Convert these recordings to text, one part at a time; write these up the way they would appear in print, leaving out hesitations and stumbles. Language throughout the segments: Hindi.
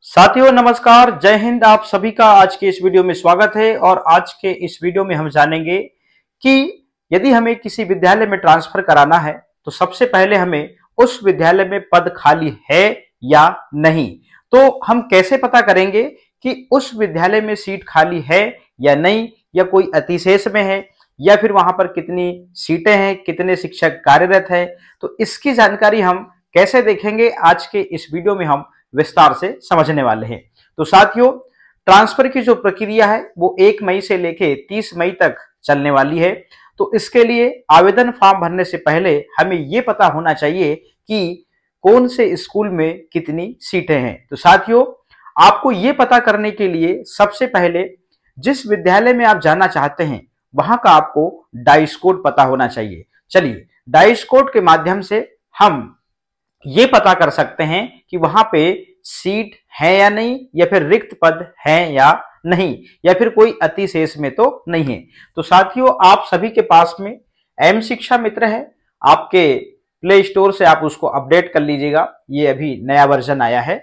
साथियों नमस्कार, जय हिंद। आप सभी का आज के इस वीडियो में स्वागत है। और आज के इस वीडियो में हम जानेंगे कि यदि हमें किसी विद्यालय में ट्रांसफर कराना है तो सबसे पहले हमें उस विद्यालय में पद खाली है या नहीं। तो हम कैसे पता करेंगे कि उस विद्यालय में सीट खाली है या नहीं, या कोई अतिशेष में है, या फिर वहां पर कितनी सीटें हैं, कितने शिक्षक कार्यरत हैं। तो इसकी जानकारी हम कैसे देखेंगे, आज के इस वीडियो में हम विस्तार से समझने वाले हैं। तो साथियों, ट्रांसफर की जो प्रक्रिया है वो 1 मई से लेके 30 मई तक चलने वाली है। तो इसके लिए आवेदन फॉर्म भरने से पहले हमें ये पता होना चाहिए कि कौन से स्कूल में कितनी सीटें हैं। तो साथियों, आपको ये पता करने के लिए सबसे पहले जिस विद्यालय में आप जाना चाहते हैं वहां का आपको डाइस कोड पता होना चाहिए। चलिए, डाइस कोड के माध्यम से हम ये पता कर सकते हैं कि वहां पे सीट है या नहीं, या फिर रिक्त पद है या नहीं, या फिर कोई अतिशेष में तो नहीं है। तो साथियों, आप सभी के पास में एम शिक्षा मित्र है, आपके प्ले स्टोर से आप उसको अपडेट कर लीजिएगा। ये अभी नया वर्जन आया है।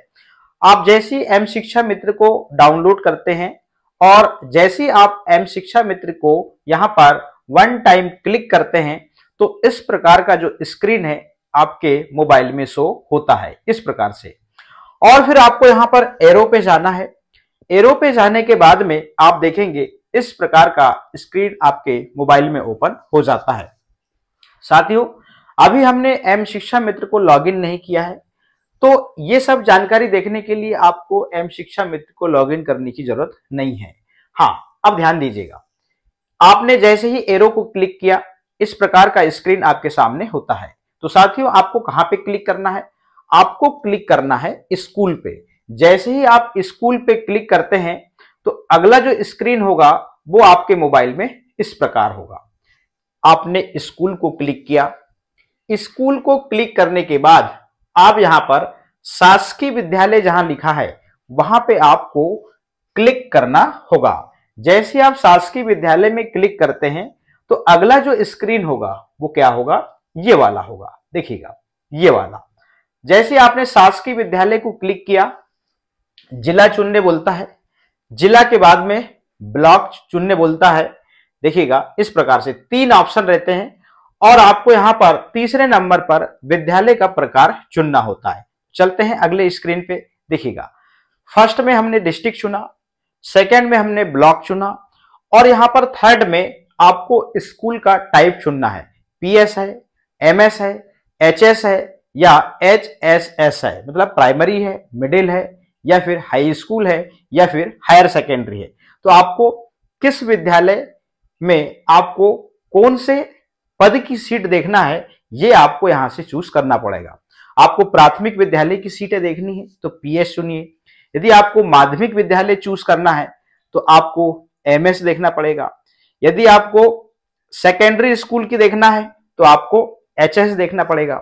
आप जैसी एम शिक्षा मित्र को डाउनलोड करते हैं और जैसी आप एम शिक्षा मित्र को यहां पर 1 टाइम क्लिक करते हैं तो इस प्रकार का जो स्क्रीन है आपके मोबाइल में शो होता है इस प्रकार से। और फिर आपको यहां पर एरो पे जाना है। एरो पे जाने के बाद में आप देखेंगे इस प्रकार का स्क्रीन आपके मोबाइल में ओपन हो जाता है। साथियों, अभी हमने एम शिक्षा मित्र को लॉगिन नहीं किया है, तो ये सब जानकारी देखने के लिए आपको एम शिक्षा मित्र को लॉगिन करने की जरूरत नहीं है। हाँ, अब ध्यान दीजिएगा, आपने जैसे ही एरो को क्लिक किया इस प्रकार का स्क्रीन आपके सामने होता है। तो साथियों, आपको कहां पे क्लिक करना है? आपको क्लिक करना है स्कूल पे। जैसे ही आप स्कूल पे क्लिक करते हैं तो अगला जो स्क्रीन होगा वो आपके मोबाइल में इस प्रकार होगा। आपने स्कूल को क्लिक किया। स्कूल को क्लिक करने के बाद आप यहां पर शासकीय विद्यालय जहां लिखा है वहां पे आपको क्लिक करना होगा। जैसे आप शासकीय विद्यालय में क्लिक करते हैं तो अगला जो स्क्रीन होगा वो क्या होगा? ये वाला होगा। देखिएगा, ये वाला। जैसे आपने शासकीय विद्यालय को क्लिक किया, जिला चुनने बोलता है। जिला के बाद में ब्लॉक चुनने बोलता है। देखिएगा, इस प्रकार से 3 ऑप्शन रहते हैं और आपको यहां पर तीसरे नंबर पर विद्यालय का प्रकार चुनना होता है। चलते हैं अगले स्क्रीन पे। देखिएगा, फर्स्ट में हमने डिस्ट्रिक्ट चुना, सेकेंड में हमने ब्लॉक चुना, और यहां पर थर्ड में आपको स्कूल का टाइप चुनना है। पीएस है, एमएस है, एचएस है या एचएसएस है, मतलब प्राइमरी है, मिडिल है, या फिर हाई स्कूल है, या फिर हायर सेकेंडरी है। तो आपको किस विद्यालय में आपको कौन से पद की सीट देखना है ये आपको यहां से चूज करना पड़ेगा। आपको प्राथमिक विद्यालय की सीटें देखनी है तो पीएस चुनिए। यदि आपको माध्यमिक विद्यालय चूज करना है तो आपको एमएस देखना पड़ेगा। यदि आपको सेकेंडरी स्कूल की देखना है तो आपको एचएस देखना पड़ेगा।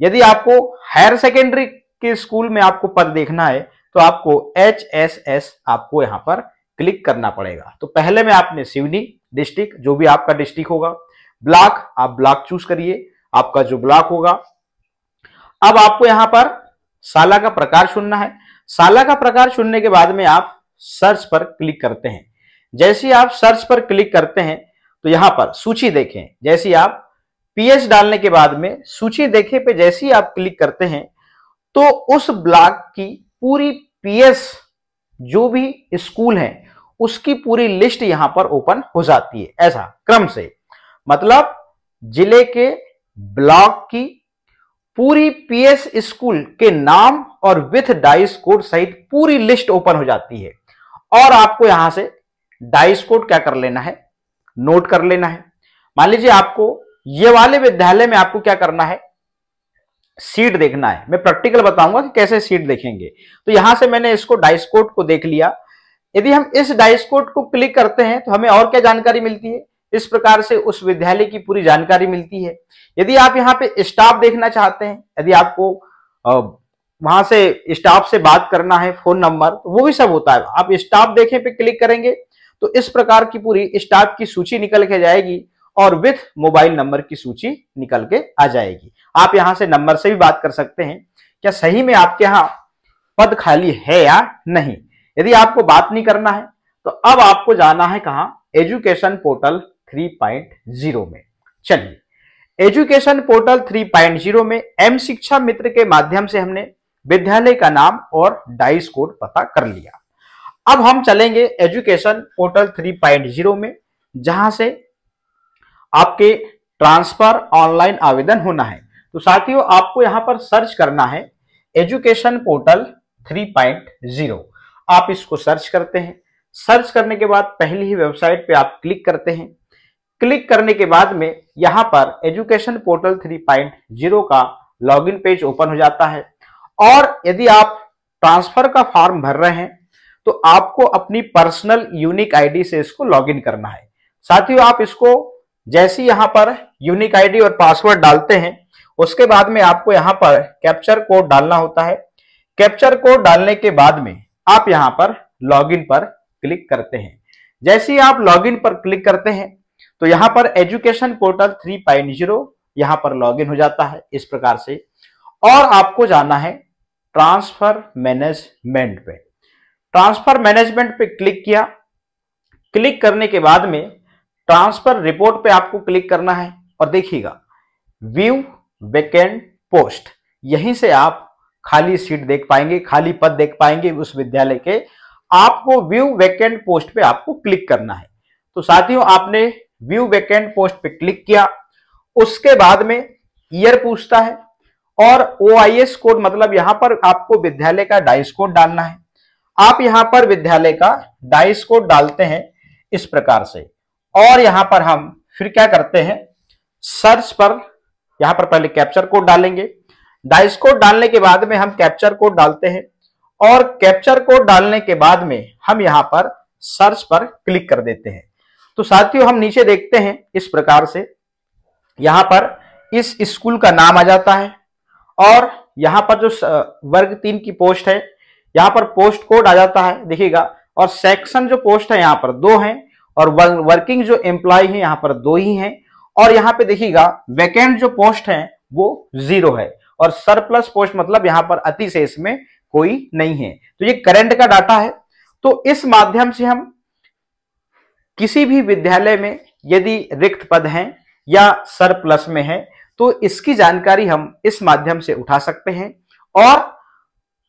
यदि आपको हायर सेकेंडरी के स्कूल में आपको पद देखना है तो आपको एचएसएस आपको यहां पर क्लिक करना पड़ेगा। तो पहले में आपने सिवनी डिस्ट्रिक्ट, जो भी आपका डिस्ट्रिक्ट होगा, ब्लॉक, आप ब्लॉक चूज करिए, आपका जो ब्लॉक होगा। अब आपको यहां पर शाला का प्रकार चुनना है। शाला का प्रकार चुनने के बाद में आप सर्च पर क्लिक करते हैं। जैसे आप सर्च पर क्लिक करते हैं तो यहां पर सूची देखें। जैसे आप पीएस डालने के बाद में सूची देखे पे जैसे ही आप क्लिक करते हैं तो उस ब्लॉक की पूरी पीएस जो भी स्कूल है उसकी पूरी लिस्ट यहां पर ओपन हो जाती है, ऐसा क्रम से। मतलब जिले के ब्लॉक की पूरी पीएस स्कूल के नाम और विथ डाइस कोड सहित पूरी लिस्ट ओपन हो जाती है। और आपको यहां से डाइस कोड क्या कर लेना है? नोट कर लेना है। मान लीजिए आपको ये वाले विद्यालय में आपको क्या करना है? सीट देखना है। मैं प्रैक्टिकल बताऊंगा कि कैसे सीट देखेंगे। तो यहां से मैंने इसको डाइस कोड को देख लिया। यदि हम इस डाइस कोड को क्लिक करते हैं तो हमें और क्या जानकारी मिलती है? इस प्रकार से उस विद्यालय की पूरी जानकारी मिलती है। यदि आप यहाँ पे स्टाफ देखना चाहते हैं, यदि आपको वहां से स्टाफ से बात करना है, फोन नंबर, तो वो भी सब होता है। आप स्टाफ देखें पे क्लिक करेंगे तो इस प्रकार की पूरी स्टाफ की सूची निकल के जाएगी और विथ मोबाइल नंबर की सूची निकल के आ जाएगी। आप यहां से नंबर से भी बात कर सकते हैं। क्या सही में आपके यहाँ पद खाली है या नहीं। यदि आपको बात नहीं करना है तो अब आपको जाना है कहां, एजुकेशन पोर्टल 3.0 में। चलिए, एजुकेशन पोर्टल 3.0 में एम शिक्षा मित्र के माध्यम से हमने विद्यालय का नाम और डाइस कोड पता कर लिया। अब हम चलेंगे एजुकेशन पोर्टल 3.0 में, जहां से आपके ट्रांसफर ऑनलाइन आवेदन होना है। तो साथियों, आपको यहां पर सर्च करना है एजुकेशन पोर्टल 3.0। आप इसको सर्च करते हैं। सर्च करने के बाद पहली ही वेबसाइट पे आप क्लिक करते हैं। क्लिक करने के बाद में यहां पर एजुकेशन पोर्टल 3.0 का लॉगिन पेज ओपन हो जाता है। और यदि आप ट्रांसफर का फॉर्म भर रहे हैं तो आपको अपनी पर्सनल यूनिक आईडी से इसको लॉगिन करना है। साथियों, आप इसको जैसे यहां पर यूनिक आईडी और पासवर्ड डालते हैं, उसके बाद में आपको यहां पर कैप्चर कोड डालना होता है। कैप्चर कोड डालने के बाद में आप यहां पर लॉगिन पर क्लिक करते हैं। जैसे ही आप लॉगिन पर क्लिक करते हैं तो यहां पर एजुकेशन पोर्टल 3.0 यहां पर लॉगिन हो जाता है इस प्रकार से। और आपको जाना है ट्रांसफर मैनेजमेंट पे। ट्रांसफर मैनेजमेंट पे क्लिक किया। क्लिक करने के बाद में ट्रांसफर रिपोर्ट पे आपको क्लिक करना है और देखिएगा व्यू वैकेंट पोस्ट, यहीं से आप खाली सीट देख पाएंगे, खाली पद देख पाएंगे उस विद्यालय के। आपको व्यू वैकेंट पोस्ट पे आपको क्लिक करना है। तो साथियों, आपने व्यू वैकेंट पोस्ट पे क्लिक किया। उसके बाद में ईयर पूछता है और OIS कोड, मतलब यहां पर आपको विद्यालय का डाइस कोड डालना है। आप यहां पर विद्यालय का डाइस कोड डालते हैं इस प्रकार से। और यहां पर हम फिर क्या करते हैं, सर्च पर यहां पर पहले कैप्चर कोड डालेंगे। डाइस कोड डालने के बाद में हम कैप्चर कोड डालते हैं और कैप्चर कोड डालने के बाद में हम यहां पर सर्च पर क्लिक कर देते हैं। तो साथियों, हम नीचे देखते हैं इस प्रकार से, यहां पर इस स्कूल का नाम आ जाता है और यहां पर जो वर्ग 3 की पोस्ट है यहां पर पोस्ट कोड आ जाता है, देखिएगा। और सेक्शन जो पोस्ट है यहां पर 2 हैं और वर्किंग जो एम्प्लॉय है यहां पर 2 ही हैं। और यहां पे देखिएगा वैकेंट जो पोस्ट है वो 0 है और सरप्लस पोस्ट, मतलब यहां पर अतिशेष में कोई नहीं है। तो ये करंट का डाटा है। तो इस माध्यम से हम किसी भी विद्यालय में यदि रिक्त पद हैं या सरप्लस में है तो इसकी जानकारी हम इस माध्यम से उठा सकते हैं। और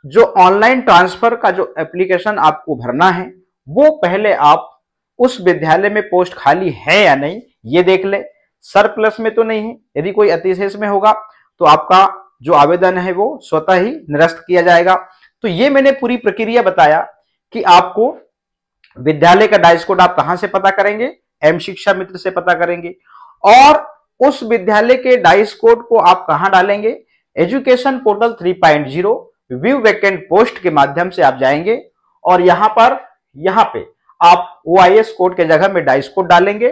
जो ऑनलाइन ट्रांसफर का जो एप्लीकेशन आपको भरना है वो पहले आप उस विद्यालय में पोस्ट खाली है या नहीं ये देख ले। सरप्लस में तो नहीं है, यदि कोई अतिशेष में होगा तो आपका जो आवेदन है वो स्वतः ही निरस्त किया जाएगा। तो ये मैंने पूरी प्रक्रिया बताया कि आपको विद्यालय का डाइस कोड आप कहां से पता करेंगे, एम शिक्षा मित्र से पता करेंगे। और उस विद्यालय के डाइस कोड को आप कहां डालेंगे, education portal 3.0 view vacant post के माध्यम से आप जाएंगे और यहां पे आप OIS कोड के जगह में डाइस कोड डालेंगे।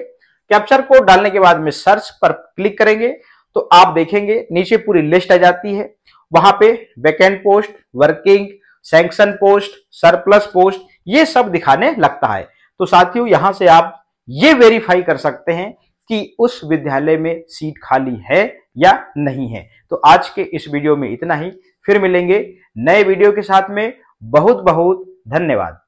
कैप्चर कोड डालने के बाद में सर्च पर क्लिक करेंगे तो आप देखेंगे नीचे पूरी लिस्ट आ जाती है। वहां पे vacant post, working, sanction post, surplus post, ये सब दिखाने लगता है। तो साथियों, यहां से आप ये वेरीफाई कर सकते हैं कि उस विद्यालय में सीट खाली है या नहीं है। तो आज के इस वीडियो में इतना ही। फिर मिलेंगे नए वीडियो के साथ में। बहुत बहुत धन्यवाद।